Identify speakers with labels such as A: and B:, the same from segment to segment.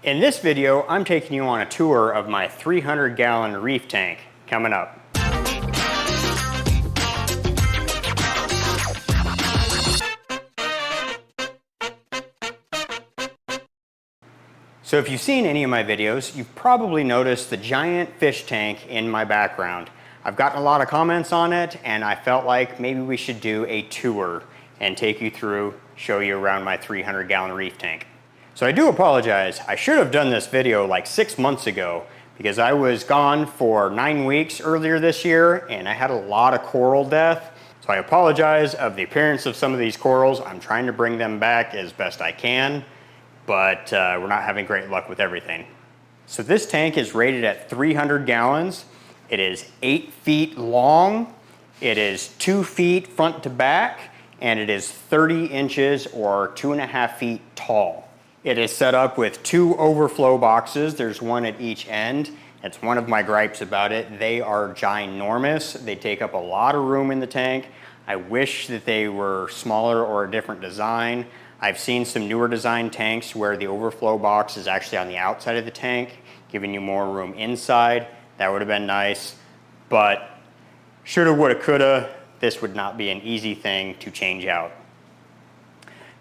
A: In this video, I'm taking you on a tour of my 300-gallon reef tank. Coming up. So if you've seen any of my videos, you've probably noticed the giant fish tank in my background. I've gotten a lot of comments on it, and I felt like maybe we should do a tour and take you through, show you around my 300-gallon reef tank. So I do apologize. I should have done this video like 6 months ago because I was gone for 9 weeks earlier this year and I had a lot of coral death. So I apologize of the appearance of some of these corals. I'm trying to bring them back as best I can, but we're not having great luck with everything. So this tank is rated at 300 gallons. It is 8 feet long. It is 2 feet front to back, and it is 30 inches or 2.5 feet tall. It is set up with 2 overflow boxes. There's one at each end. That's one of my gripes about it. They are ginormous. They take up a lot of room in the tank. I wish that they were smaller or a different design. I've seen some newer design tanks where the overflow box is actually on the outside of the tank, giving you more room inside. That would have been nice, but shoulda, woulda, coulda. This would not be an easy thing to change out.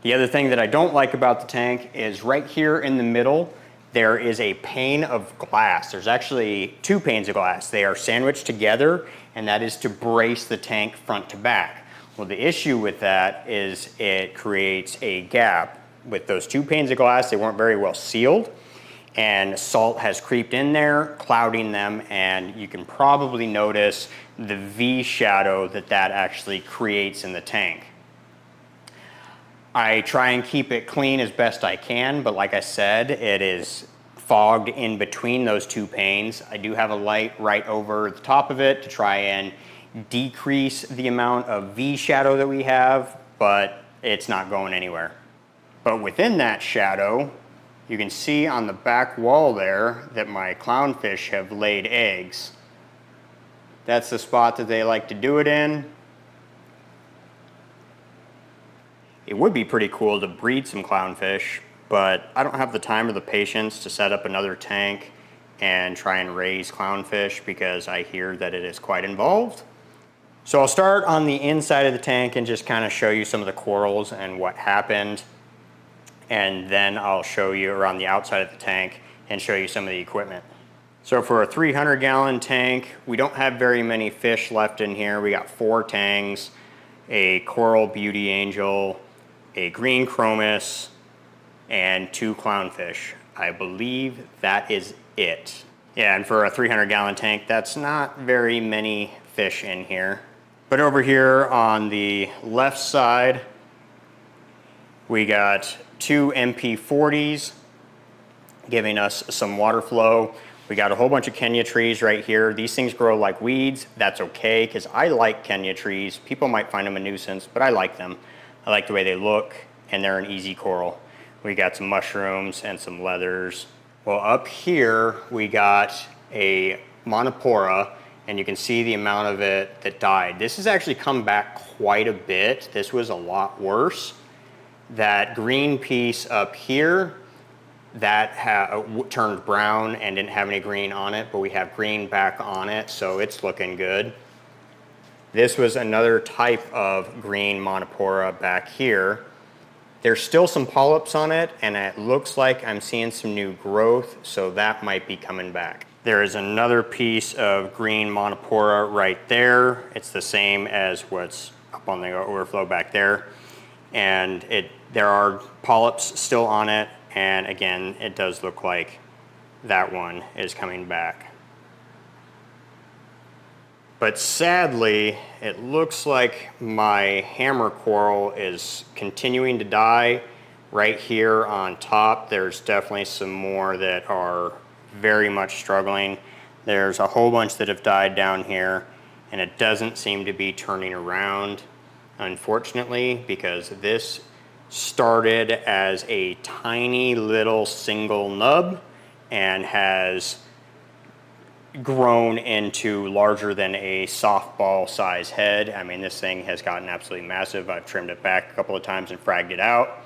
A: The other thing that I don't like about the tank is right here in the middle, there is a pane of glass. There's actually 2 panes of glass. They are sandwiched together, and that is to brace the tank front to back. Well, the issue with that is it creates a gap. With those 2 panes of glass, they weren't very well sealed, and salt has creeped in there, clouding them, and you can probably notice the V shadow that actually creates in the tank. I try and keep it clean as best I can, but like I said, it is fogged in between those 2 panes. I do have a light right over the top of it to try and decrease the amount of V shadow that we have, but it's not going anywhere. But within that shadow, you can see on the back wall there that my clownfish have laid eggs. That's the spot that they like to do it in. It would be pretty cool to breed some clownfish, but I don't have the time or the patience to set up another tank and try and raise clownfish because I hear that it is quite involved. So I'll start on the inside of the tank and just kind of show you some of the corals and what happened. And then I'll show you around the outside of the tank and show you some of the equipment. So for a 300-gallon tank, we don't have very many fish left in here. We got 4 tangs, a coral beauty angel, a green chromis, and 2 clownfish. I believe that is it. Yeah, and for a 300-gallon tank, that's not very many fish in here. But over here on the left side, we got 2 MP40s giving us some water flow. We got a whole bunch of Kenya trees right here. These things grow like weeds. That's okay, because I like Kenya trees. People might find them a nuisance, but I like them. I like the way they look, and they're an easy coral. We got some mushrooms and some leathers. Well, up here, we got a monopora, and you can see the amount of it that died. This has actually come back quite a bit. This was a lot worse. That green piece up here, that turned brown and didn't have any green on it, but we have green back on it, so it's looking good. This was another type of green monopora back here. There's still some polyps on it, and it looks like I'm seeing some new growth, so that might be coming back. There is another piece of green monopora right there. It's the same as what's up on the overflow back there. And there are polyps still on it, and again, it does look like that one is coming back. But sadly, it looks like my hammer coral is continuing to die. Right here on top, there's definitely some more that are very much struggling. There's a whole bunch that have died down here, and it doesn't seem to be turning around, unfortunately, because this started as a tiny little single nub and has grown into larger than a softball size head. I mean, this thing has gotten absolutely massive. I've trimmed it back a couple of times and fragged it out,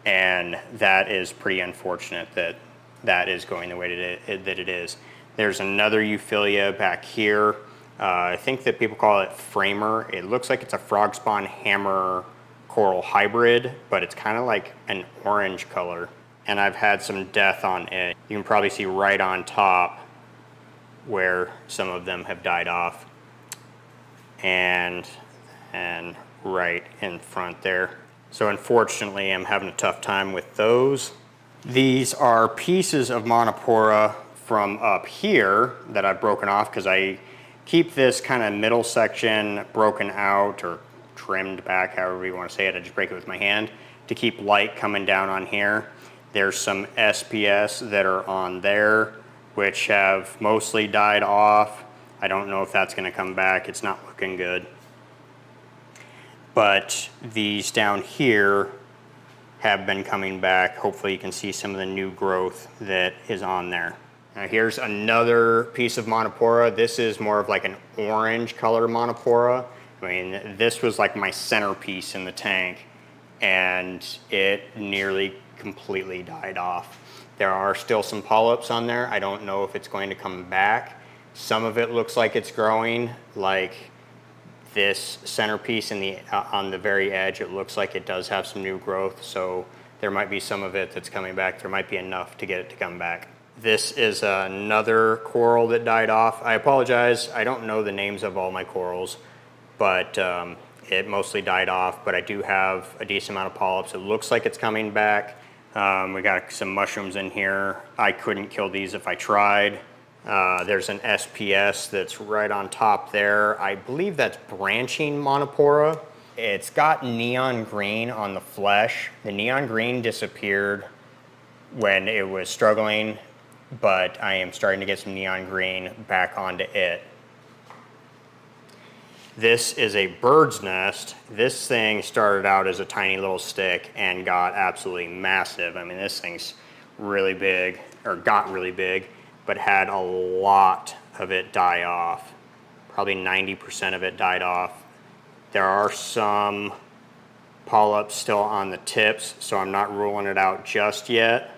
A: and that is pretty unfortunate that that is going the way that it is. There's another Euphyllia back here. I think that people call it framer. It looks like it's a frog spawn hammer coral hybrid, but it's kind of like an orange color. And I've had some death on it. You can probably see right on top where some of them have died off. And right in front there. So unfortunately, I'm having a tough time with those. These are pieces of Monopora from up here that I've broken off because I keep this kind of middle section broken out or trimmed back, however you want to say it. I just break it with my hand to keep light coming down on here. There's some SPS that are on there, which have mostly died off. I don't know if that's going to come back. It's not looking good. But these down here have been coming back. Hopefully you can see some of the new growth that is on there. Now here's another piece of Monopora. This is more of like an orange color Monopora. I mean, this was like my centerpiece in the tank, and it nearly completely died off. There are still some polyps on there. I don't know if it's going to come back. Some of it looks like it's growing, like this centerpiece in on the very edge. It looks like it does have some new growth, so there might be some of it that's coming back. There might be enough to get it to come back. This is another coral that died off. I apologize, I don't know the names of all my corals, but it mostly died off, but I do have a decent amount of polyps. It looks like it's coming back. We got some mushrooms in here. I couldn't kill these if I tried. There's an SPS that's right on top there. I believe that's branching Monopora. It's got neon green on the flesh. The neon green disappeared when it was struggling, but I am starting to get some neon green back onto it. This is a bird's nest. This thing started out as a tiny little stick and got absolutely massive. I mean, this thing's really big, or got really big, but had a lot of it die off. Probably 90% of it died off. There are some polyps still on the tips, so I'm not ruling it out just yet,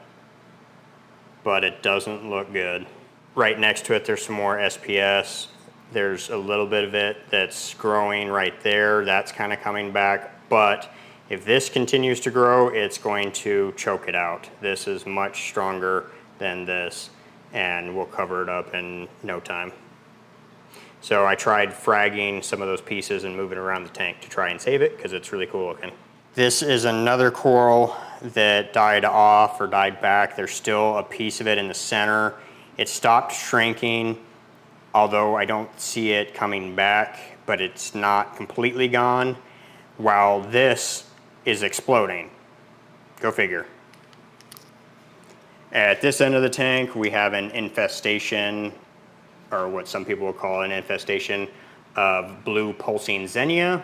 A: but it doesn't look good. Right next to it, there's some more SPS. There's a little bit of it that's growing right there. That's kind of coming back, but if this continues to grow, it's going to choke it out. This is much stronger than this, and we'll cover it up in no time. So I tried fragging some of those pieces and moving around the tank to try and save it because it's really cool looking. This is another coral that died off or died back. There's still a piece of it in the center. It stopped shrinking, although I don't see it coming back, but it's not completely gone, while this is exploding. Go figure. At this end of the tank, we have an infestation, or what some people will call an infestation, of blue pulsing Xenia.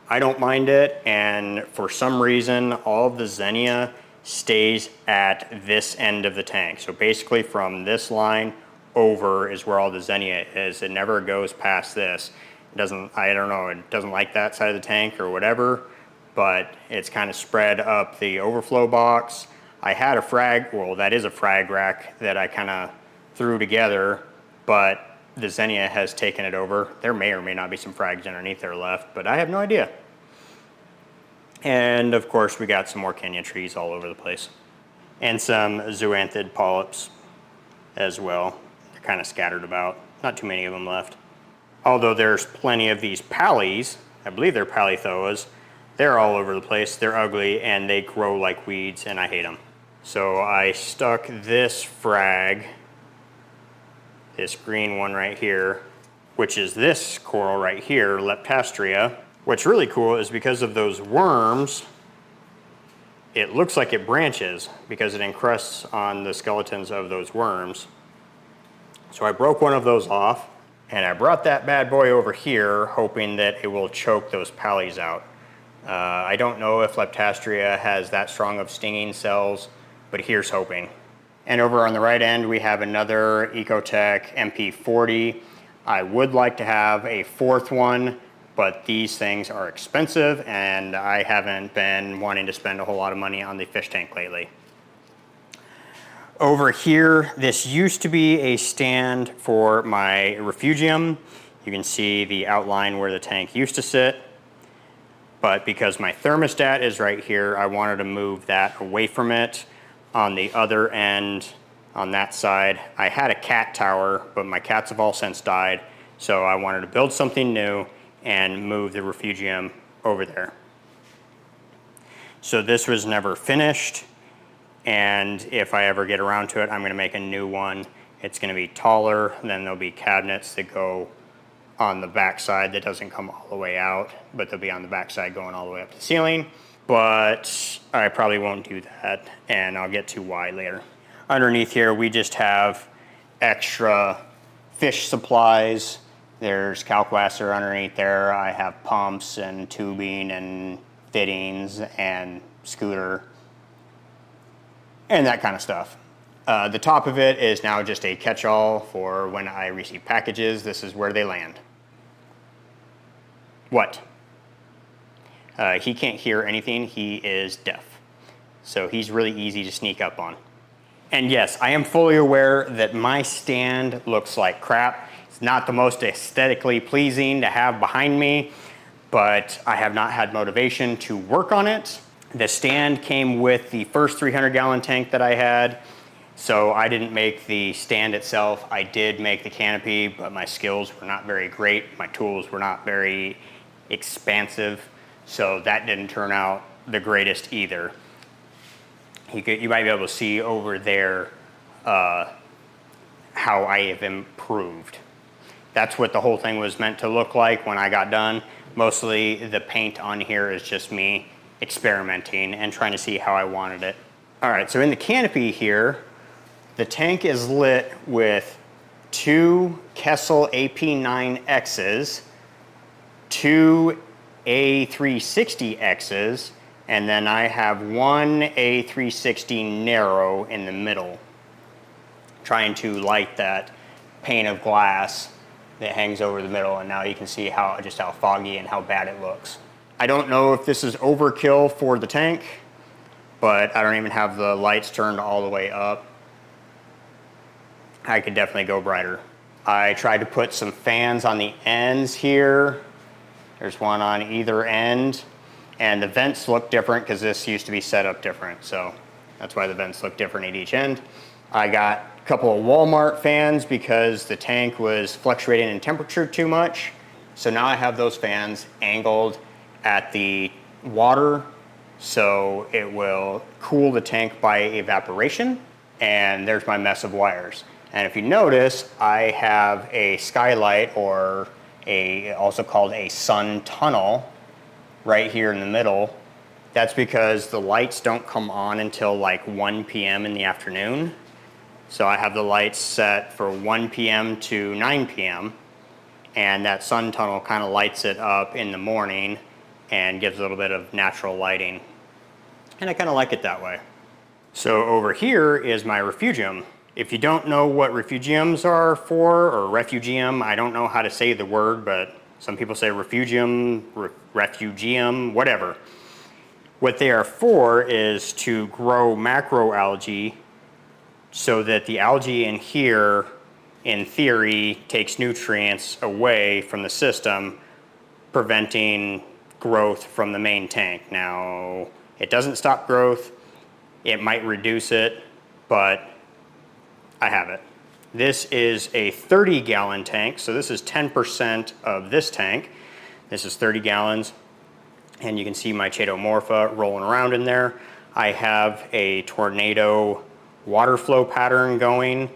A: I don't mind it, and for some reason, all of the Xenia stays at this end of the tank. So basically from this line over is where all the Xenia is. It never goes past this. It doesn't, I don't know, it doesn't like that side of the tank or whatever, but it's kind of spread up the overflow box. I had a frag, well, that is a frag rack that I kind of threw together, but the Xenia has taken it over. There may or may not be some frags underneath there left, but I have no idea. And of course, we got some more Kenya trees all over the place. And some zoanthid polyps as well. They're kind of scattered about. Not too many of them left. Although there's plenty of these pallies, I believe they're palithoas. They're all over the place. They're ugly and they grow like weeds and I hate them. So I stuck this frag, this green one right here, which is this coral right here, Leptastria. What's really cool is because of those worms, it looks like it branches because it encrusts on the skeletons of those worms. So I broke one of those off and I brought that bad boy over here hoping that it will choke those pallies out. I don't know if Leptastria has that strong of stinging cells, but here's hoping. And over on the right end, we have another Ecotech MP40. I would like to have a fourth one, but these things are expensive and I haven't been wanting to spend a whole lot of money on the fish tank lately. Over here, this used to be a stand for my refugium. You can see the outline where the tank used to sit. But because my thermostat is right here, I wanted to move that away from it. On the other end, on that side, I had a cat tower, but my cats have all since died. So I wanted to build something new and move the refugium over there. So this was never finished. And if I ever get around to it, I'm gonna make a new one. It's gonna be taller, and then there'll be cabinets that go on the back side that doesn't come all the way out, but they'll be on the back side going all the way up to the ceiling. But I probably won't do that, and I'll get to why later. Underneath here, we just have extra fish supplies. There's kalkwasser underneath there. I have pumps and tubing and fittings and scooter and that kind of stuff. The top of it is now just a catch-all for when I receive packages. This is where they land. What? He can't hear anything. He is deaf. So he's really easy to sneak up on. And yes, I am fully aware that my stand looks like crap. It's not the most aesthetically pleasing to have behind me, but I have not had motivation to work on it. The stand came with the first 300-gallon tank that I had, so I didn't make the stand itself. I did make the canopy, but my skills were not very great. My tools were not very expansive, so that didn't turn out the greatest either. You might be able to see over there how I have improved. That's what the whole thing was meant to look like when I got done. Mostly the paint on here is just me experimenting and trying to see how I wanted it. All right, so in the canopy here, the tank is lit with 2 Kessel AP9Xs, 2 A360Xs, and then I have 1 A360 narrow in the middle, trying to light that pane of glass that hangs over the middle, and now you can see just how foggy and how bad it looks. I don't know if this is overkill for the tank, but I don't even have the lights turned all the way up. I could definitely go brighter. I tried to put some fans on the ends here. There's one on either end, and the vents look different because this used to be set up different, so that's why the vents look different at each end. I got a couple of Walmart fans because the tank was fluctuating in temperature too much. So now I have those fans angled at the water, so it will cool the tank by evaporation. And there's my mess of wires. And if you notice, I have a skylight, or also called a sun tunnel, right here in the middle. That's because the lights don't come on until like 1 p.m. in the afternoon. So I have the lights set for 1 p.m. to 9 p.m. and that sun tunnel kind of lights it up in the morning and gives a little bit of natural lighting. And I kind of like it that way. So over here is my refugium. If you don't know what refugiums are for, or refugium, I don't know how to say the word, but some people say refugium, refugium, whatever. What they are for is to grow macroalgae so that the algae in here, in theory, takes nutrients away from the system, preventing growth from the main tank. Now, it doesn't stop growth, it might reduce it, but I have it. This is a 30-gallon tank, so this is 10% of this tank. This is 30 gallons, and you can see my chaetomorpha rolling around in there. I have a tornado water flow pattern going,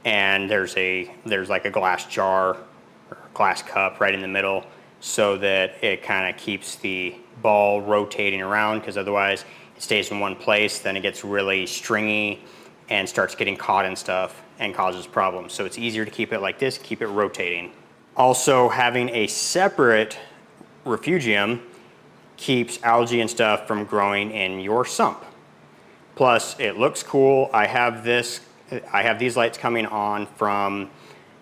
A: and there's like a glass jar or glass cup right in the middle, so that it kind of keeps the ball rotating around, because otherwise it stays in one place, then it gets really stringy and starts getting caught in stuff and causes problems. So it's easier to keep it like this, keep it rotating. Also, having a separate refugium keeps algae and stuff from growing in your sump. Plus, it looks cool. I have these lights coming on from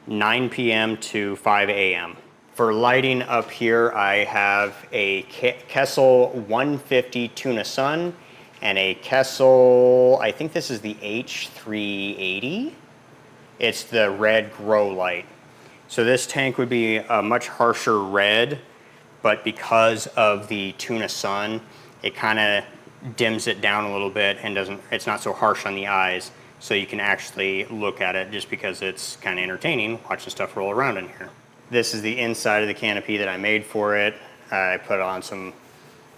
A: 9 p.m. to 5 a.m. For lighting up here, I have a Kessel 150 Tuna Sun and a Kessel, I think this is the H380. It's the red grow light. So this tank would be a much harsher red, but because of the tuna sun, it kind of dims it down a little bit and it's not so harsh on the eyes, so you can actually look at it just because it's kind of entertaining watching stuff roll around in here. This is the inside of the canopy that I made for it. I put on some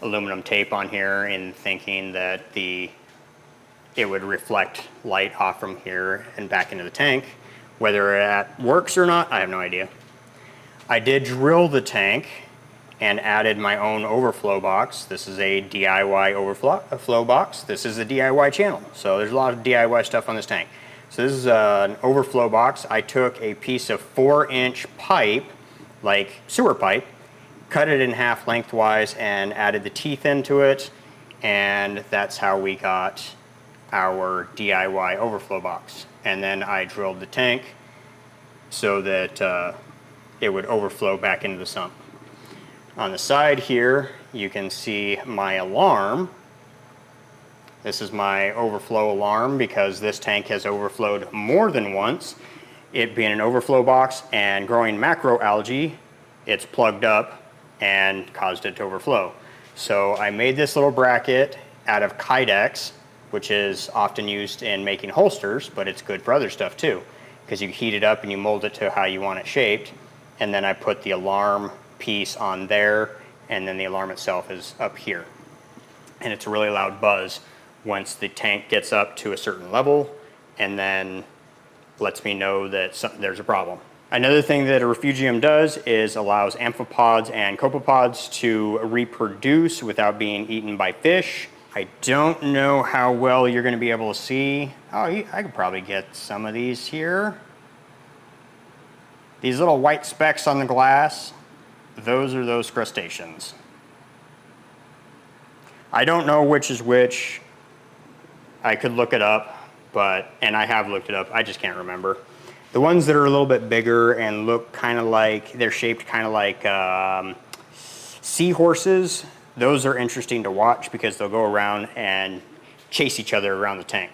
A: aluminum tape on here in thinking that it would reflect light off from here and back into the tank. Whether that works or not, I have no idea. I did drill the tank and added my own overflow box. This is a DIY overflow box. This is a DIY channel, so there's a lot of DIY stuff on this tank. So this is an overflow box. I took a piece of 4-inch pipe, like sewer pipe, cut it in half lengthwise and added the teeth into it, and that's how we got our DIY overflow box. And then I drilled the tank so that it would overflow back into the sump. On the side here, you can see my alarm. This is my overflow alarm because this tank has overflowed more than once. It being an overflow box and growing macroalgae, it's plugged up and caused it to overflow. So I made this little bracket out of Kydex, which is often used in making holsters, but it's good for other stuff too, because you heat it up and you mold it to how you want it shaped. And then I put the alarm piece on there, and then the alarm itself is up here. And it's a really loud buzz once the tank gets up to a certain level, and then lets me know that there's a problem. Another thing that a refugium does is allows amphipods and copepods to reproduce without being eaten by fish. I don't know how well you're going to be able to see. Oh, I could probably get some of these here. These little white specks on the glass, those are those crustaceans. I don't know which is which. I could look it up, and I have looked it up, I just can't remember. The ones that are a little bit bigger and look kind of like, they're shaped kind of like seahorses, those are interesting to watch because they'll go around and chase each other around the tank.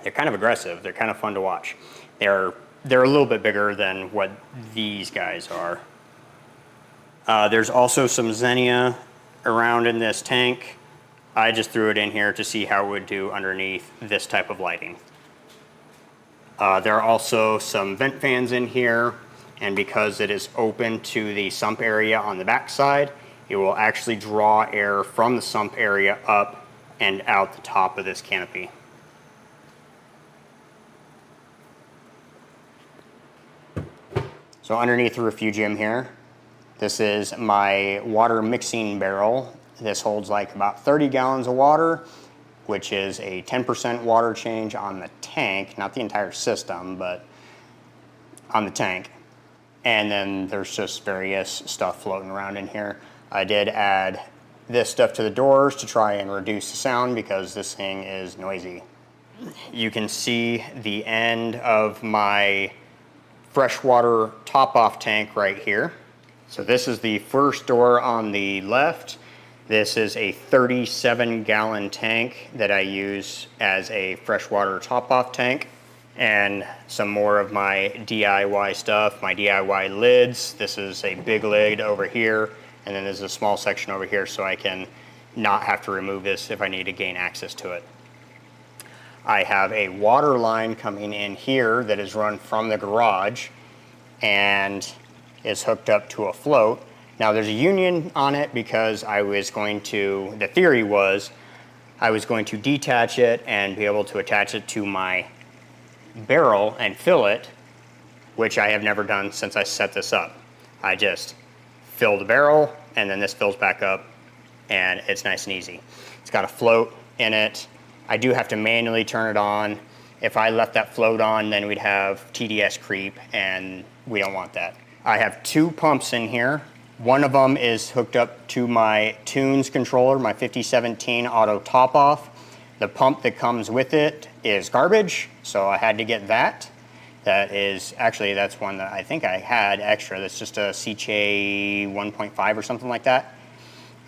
A: They're kind of aggressive, they're kind of fun to watch. They're a little bit bigger than what these guys are. There's also some Xenia around in this tank. I just threw it in here to see how it would do underneath this type of lighting. There are also some vent fans in here, and because it is open to the sump area on the back side, it will actually draw air from the sump area up and out the top of this canopy. So underneath the refugium here, this is my water mixing barrel. This holds like about 30 gallons of water, which is a 10% water change on the tank, not the entire system, but on the tank. And then there's just various stuff floating around in here. I did add this stuff to the doors to try and reduce the sound because this thing is noisy. You can see the end of my freshwater top-off tank right here. So this is the first door on the left. This is a 37-gallon tank that I use as a freshwater top-off tank. And some more of my DIY stuff, my DIY lids. This is a big lid over here, and then there's a small section over here so I can not have to remove this if I need to gain access to it. I have a water line coming in here that is run from the garage and is hooked up to a float. Now there's a union on it because the theory was I was going to detach it and be able to attach it to my barrel and fill it, which I have never done since I set this up. I just fill the barrel and then this fills back up and it's nice and easy. It's got a float in it. I do have to manually turn it on. If I left that float on, then we'd have TDS creep and we don't want that. I have 2 pumps in here. One of them is hooked up to my Tunes controller, my 5017 auto top off. The pump that comes with it is garbage, so I had to get that. That's one that I think I had extra. That's just a CCHA 1.5 or something like that.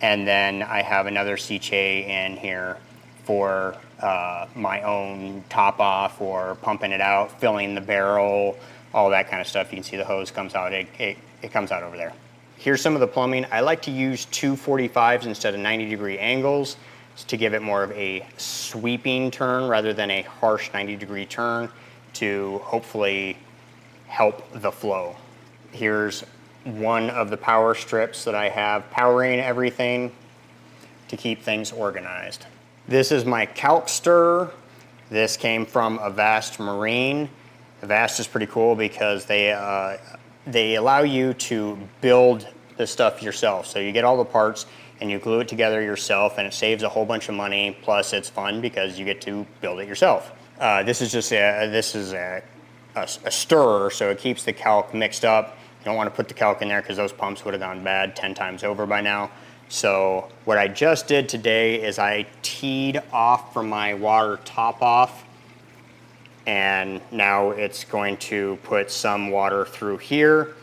A: And then I have another CCHA in here for my own top off or pumping it out, filling the barrel, all that kind of stuff. You can see the hose comes out, it comes out over there. Here's some of the plumbing. I like to use 245s instead of 90-degree angles to give it more of a sweeping turn rather than a harsh 90-degree turn to hopefully help the flow. Here's one of the power strips that I have powering everything to keep things organized. This is my calc stirrer. This came from Avast Marine. Avast is pretty cool because they allow you to build the stuff yourself. So you get all the parts and you glue it together yourself, and it saves a whole bunch of money. Plus it's fun because you get to build it yourself. This is a stirrer, so it keeps the calc mixed up. You don't want to put the calc in there because those pumps would have gone bad 10 times over by now. So what I just did today is I teed off from my water top off, and now it's going to put some water through here.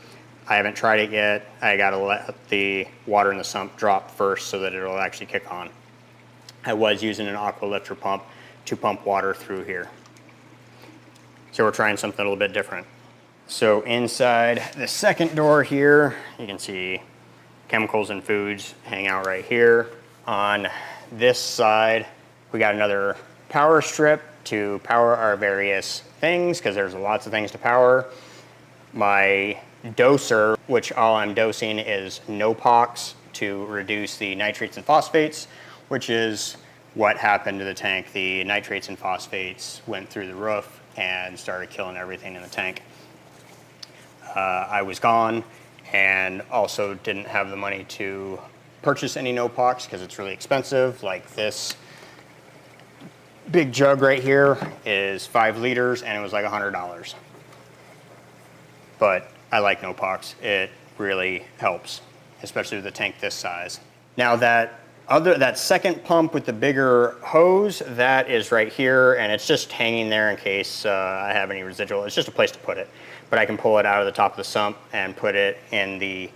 A: I haven't tried it yet. I gotta let the water in the sump drop first so that it'll actually kick on. I was using an aqua lifter pump to pump water through here. So we're trying something a little bit different. So inside the second door here, you can see chemicals and foods hang out right here. On this side, we got another power strip to power our various things, because there's lots of things to power. My doser, which all I'm dosing is Nopox to reduce the nitrates and phosphates, which is what happened to the tank. The nitrates and phosphates went through the roof and started killing everything in the tank. I was gone and also didn't have the money to purchase any Nopox because it's really expensive. Like this big jug right here is 5 liters and it was like $100. But I like Nopox. It really helps, especially with a tank this size. Now that second pump with the bigger hose, that is right here, and it's just hanging there in case I have any residual. It's just a place to put it. But I can pull it out of the top of the sump and put it in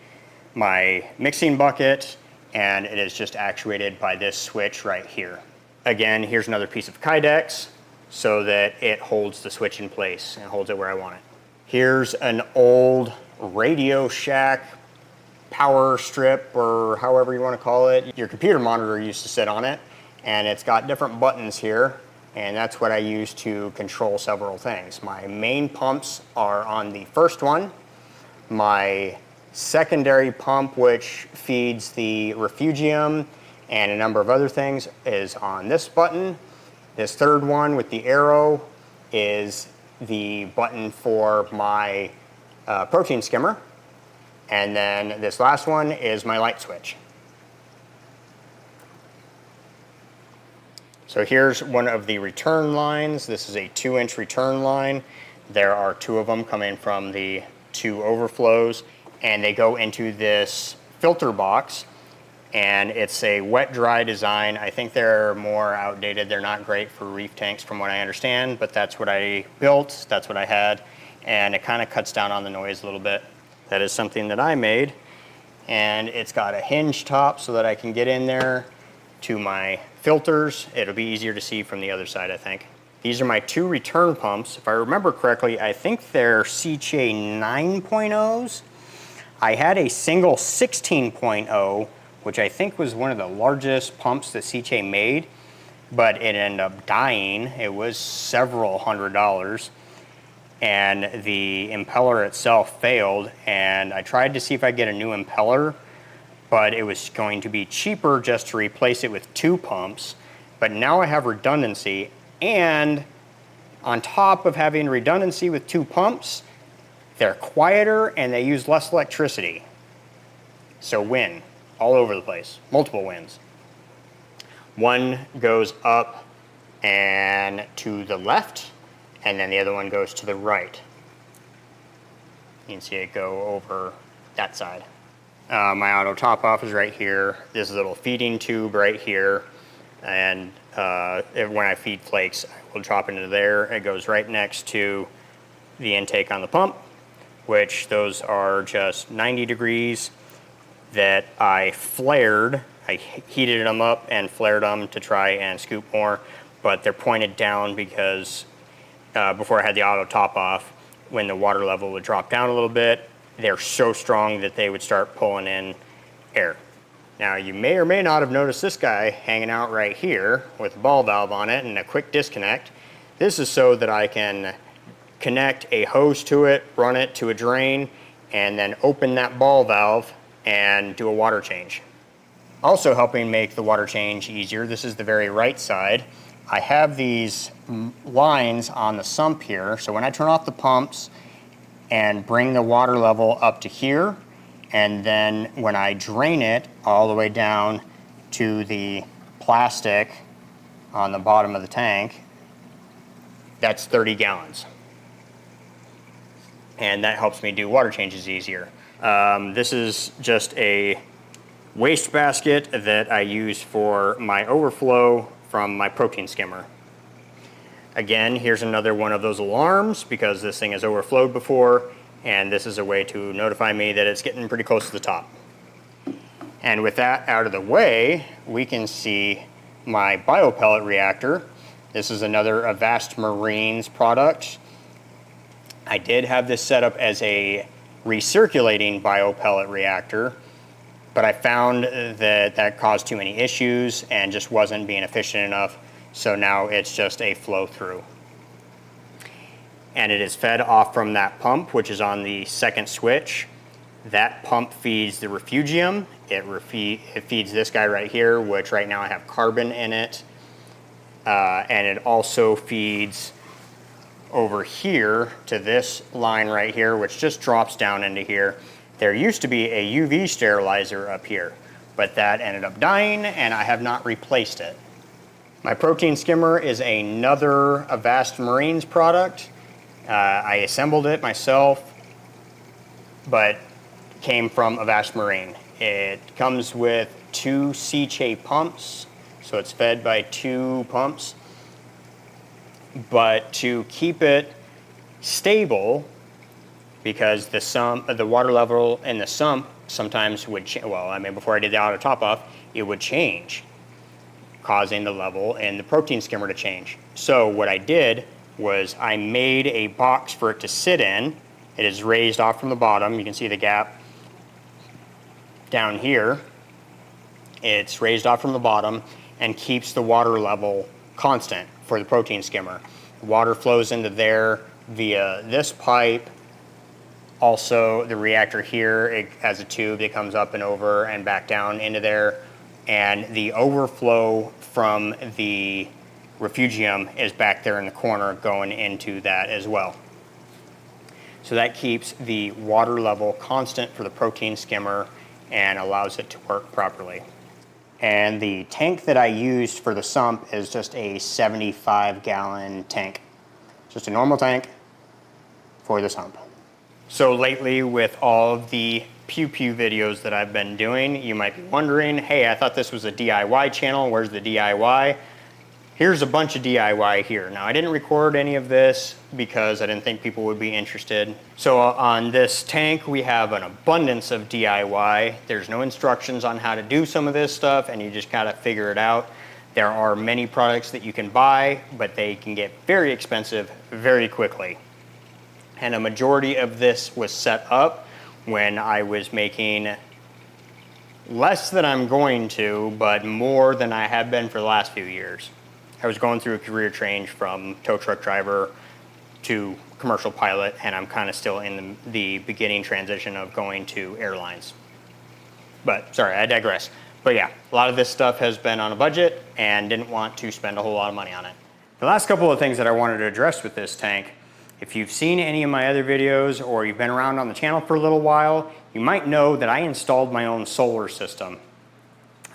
A: my mixing bucket, and it is just actuated by this switch right here. Again, here's another piece of Kydex so that it holds the switch in place and holds it where I want it. Here's an old Radio Shack power strip, or however you want to call it. Your computer monitor used to sit on it, and it's got different buttons here, and that's what I use to control several things. My main pumps are on the first one. My secondary pump, which feeds the refugium and a number of other things, is on this button. This third one with the arrow is the button for my protein skimmer. And then this last one is my light switch. So here's one of the return lines. This is a 2-inch return line. There are 2 of them coming from the 2 overflows, and they go into this filter box, and it's a wet-dry design. I think they're more outdated. They're not great for reef tanks from what I understand, but that's what I built, that's what I had, and it kind of cuts down on the noise a little bit. That is something that I made, and it's got a hinge top so that I can get in there to my filters. It'll be easier to see from the other side, I think. These are my 2 return pumps. If I remember correctly, I think they're CHA 9.0s. I had a single 16.0, which I think was one of the largest pumps that CHA made, but it ended up dying. It was several $100s. And the impeller itself failed, and I tried to see if I could get a new impeller, but it was going to be cheaper just to replace it with 2 pumps. But now I have redundancy, and on top of having redundancy with 2 pumps, they're quieter and they use less electricity. So win all over the place, multiple wins. One goes up and to the left, and then the other one goes to the right. You can see it go over that side. My auto top off is right here. This little feeding tube right here, and when I feed flakes, I will drop into there. It goes right next to the intake on the pump, which those are just 90 degrees that I flared I heated them up and flared them to try and scoop more, but they're pointed down because before I had the auto top off, when the water level would drop down a little bit, they're so strong that they would start pulling in air. Now you may or may not have noticed this guy hanging out right here with a ball valve on it and a quick disconnect. This is so that I can connect a hose to it, run it to a drain, and then open that ball valve and do a water change. Also helping make the water change easier, this is the very right side. I have these lines on the sump here, so when I turn off the pumps and bring the water level up to here, and then when I drain it all the way down to the plastic on the bottom of the tank, that's 30 gallons. And that helps me do water changes easier. This is just a waste basket that I use for my overflow from my protein skimmer. Again, here's another one of those alarms because this thing has overflowed before, and this is a way to notify me that it's getting pretty close to the top. And with that out of the way, we can see my biopellet reactor. This is another Avast Marines product. I did have this set up as a recirculating biopellet reactor, but I found that that caused too many issues and just wasn't being efficient enough, so now it's just a flow through. And it is fed off from that pump, which is on the second switch. That pump feeds the refugium. It feeds this guy right here, which right now I have carbon in it. And it also feeds over here to this line right here, which just drops down into here. There used to be a UV sterilizer up here, but that ended up dying and I have not replaced it. My protein skimmer is another Avast Marines product. I assembled it myself, but came from Avast Marine. It comes with 2 C-Che pumps, so it's fed by 2 pumps. But to keep it stable, because the water level in the sump sometimes would change. Well, I mean, before I did the auto top off, it would change, causing the level in the protein skimmer to change. So what I did was I made a box for it to sit in. It is raised off from the bottom. You can see the gap down here. It's raised off from the bottom and keeps the water level constant for the protein skimmer. Water flows into there via this pipe. Also, the reactor here, it has a tube that comes up and over and back down into there. And the overflow from the refugium is back there in the corner going into that as well. So that keeps the water level constant for the protein skimmer and allows it to work properly. And the tank that I used for the sump is just a 75-gallon tank. Just a normal tank for the sump. So lately, with all of the pew-pew videos that I've been doing, you might be wondering, hey, I thought this was a DIY channel, where's the DIY? Here's a bunch of DIY here. Now, I didn't record any of this because I didn't think people would be interested. So on this tank, we have an abundance of DIY. There's no instructions on how to do some of this stuff, and you just gotta figure it out. There are many products that you can buy, but they can get very expensive very quickly. And a majority of this was set up when I was making less than I'm going to, but more than I have been for the last few years. I was going through a career change from tow truck driver to commercial pilot, and I'm kind of still in the beginning transition of going to airlines. But sorry, I digress. But yeah, a lot of this stuff has been on a budget and didn't want to spend a whole lot of money on it. The last couple of things that I wanted to address with this tank, if you've seen any of my other videos or you've been around on the channel for a little while, you might know that I installed my own solar system.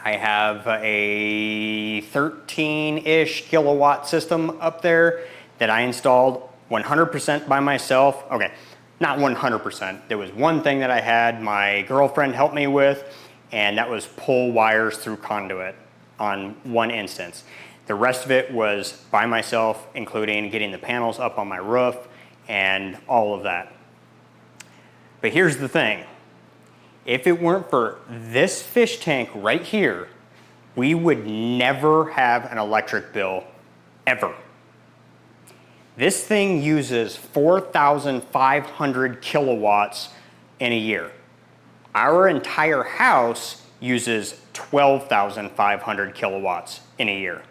A: I have a 13-ish kilowatt system up there that I installed 100% by myself. Okay, not 100%. There was one thing that I had my girlfriend help me with, and that was pull wires through conduit on one instance. The rest of it was by myself, including getting the panels up on my roof and all of that. But here's the thing. If it weren't for this fish tank right here, we would never have an electric bill, ever. This thing uses 4,500 kilowatts in a year. Our entire house uses 12,500 kilowatts in a year.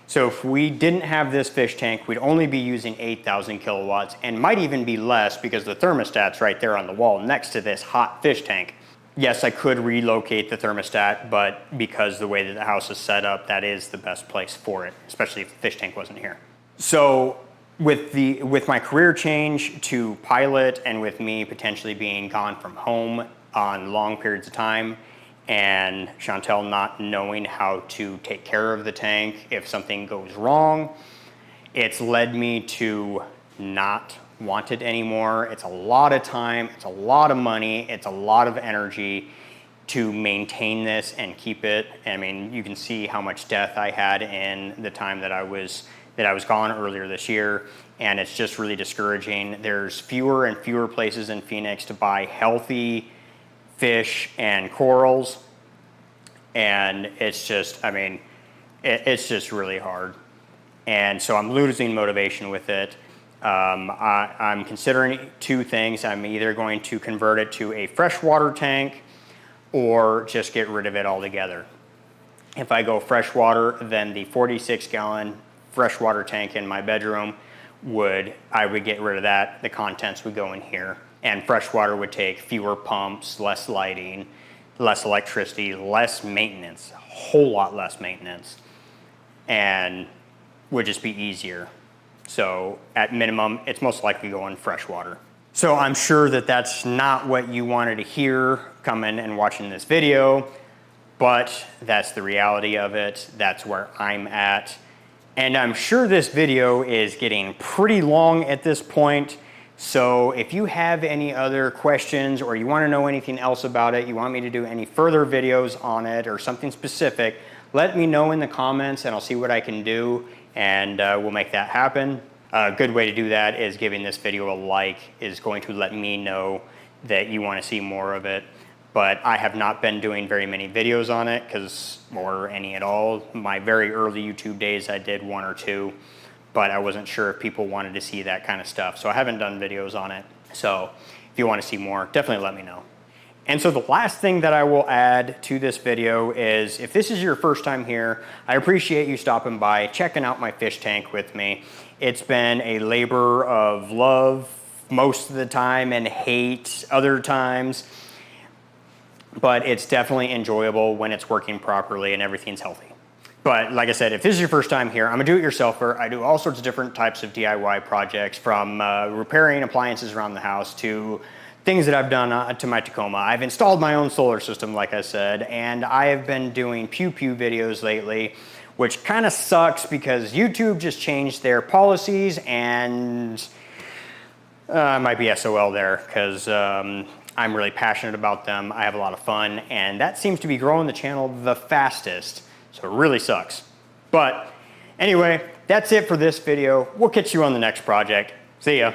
A: So if we didn't have this fish tank, we'd only be using 8,000 kilowatts, and might even be less because the thermostat's right there on the wall next to this hot fish tank. Yes, I could relocate the thermostat, but because the way that the house is set up, that is the best place for it, especially if the fish tank wasn't here. So with my career change to pilot, and with me potentially being gone from home on long periods of time, and Chantel not knowing how to take care of the tank if something goes wrong, it's led me to not want it anymore. It's a lot of time, it's a lot of money, it's a lot of energy to maintain this and keep it. I mean, you can see how much death I had in the time that I was gone earlier this year, and it's just really discouraging. There's fewer and fewer places in Phoenix to buy healthy fish and corals, and it's just, I mean, it's just really hard. And so I'm losing motivation with it. I'm considering two things. I'm either going to convert it to a freshwater tank or just get rid of it altogether. If I go freshwater, then the 46-gallon freshwater tank in my bedroom I would get rid of that. The contents would go in here. And freshwater would take fewer pumps, less lighting, less electricity, less maintenance, a whole lot less maintenance, and would just be easier. So at minimum, it's most likely going freshwater. So I'm sure that that's not what you wanted to hear coming and watching this video, but that's the reality of it. That's where I'm at. And I'm sure this video is getting pretty long at this point. So if you have any other questions, or you want to know anything else about it, you want me to do any further videos on it or something specific, let me know in the comments and I'll see what I can do, and we'll make that happen. A good way to do that is giving this video a like, is going to let me know that you want to see more of it. But I have not been doing very many videos on it, or any at all. My very early YouTube days, I did one or two, but I wasn't sure if people wanted to see that kind of stuff. So I haven't done videos on it. So if you want to see more, definitely let me know. And so the last thing that I will add to this video is, if this is your first time here, I appreciate you stopping by, checking out my fish tank with me. It's been a labor of love most of the time and hate other times, but it's definitely enjoyable when it's working properly and everything's healthy. But like I said, if this is your first time here, I'm a do-it-yourselfer. I do all sorts of different types of DIY projects, from repairing appliances around the house to things that I've done to my Tacoma. I've installed my own solar system, like I said, and I have been doing pew-pew videos lately, which kind of sucks because YouTube just changed their policies, and I might be SOL there, because I'm really passionate about them. I have a lot of fun, and that seems to be growing the channel the fastest. So it really sucks. But anyway, that's it for this video. We'll catch you on the next project. See ya.